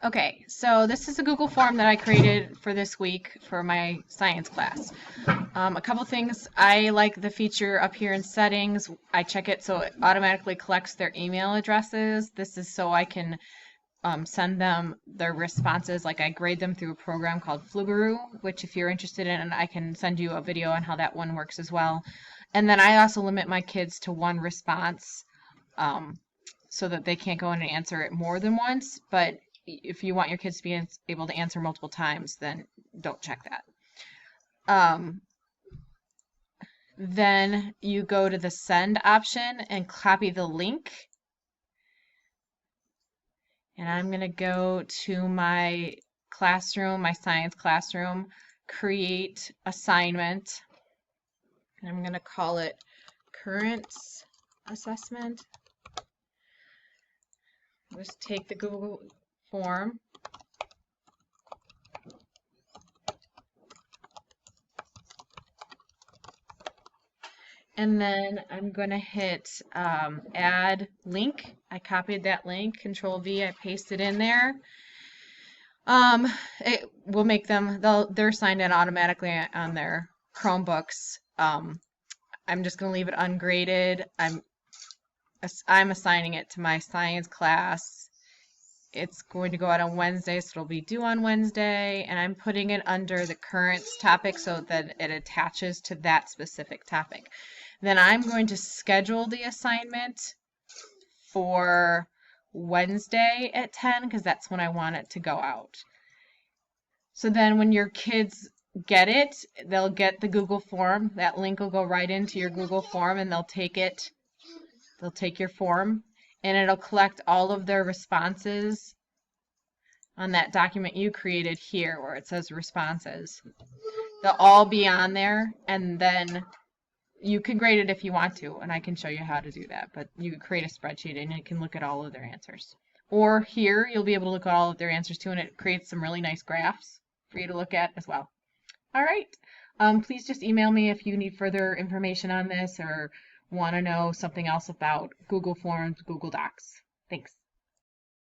Okay, so this is a Google form that I created for this week for my science class. A couple things. I like the feature up here in settings. I check it so it automatically collects their email addresses. This is so I can send them their responses. Like I grade them through a program called Flugaroo, which if you're interested in, I can send you a video on how that one works as well. And then I also limit my kids to one response. Um, so that they can't go in and answer it more than once. But if you want your kids to be able to answer multiple times, then don't check that. Then you go to the send option and copy the link. And I'm going to go to my classroom, my science classroom, create assignment. And I'm going to call it currents assessment. Just take the Google form. And then I'm going to hit add link. I copied that link, Control V, I pasted in there. It will make them, they're signed in automatically on their Chromebooks. I'm just going to leave it ungraded. I'm assigning it to my science class. It's going to go out on Wednesday, so it'll be due on Wednesday, and I'm putting it under the currents topic so that it attaches to that specific topic. Then I'm going to schedule the assignment for Wednesday at 10 because that's when I want it to go out. So then when your kids get it, they'll get the Google form. That link will go right into your Google form and they'll take it. They'll take your form and it'll collect all of their responses on that document you created here where it says responses. They'll all be on there, and then you can grade it if you want to, and I can show you how to do that, but you can create a spreadsheet and you can look at all of their answers. Or here, you'll be able to look at all of their answers too, and it creates some really nice graphs for you to look at as well. All right. Please just email me if you need further information on this or want to know something else about Google Forms, Google Docs. Thanks.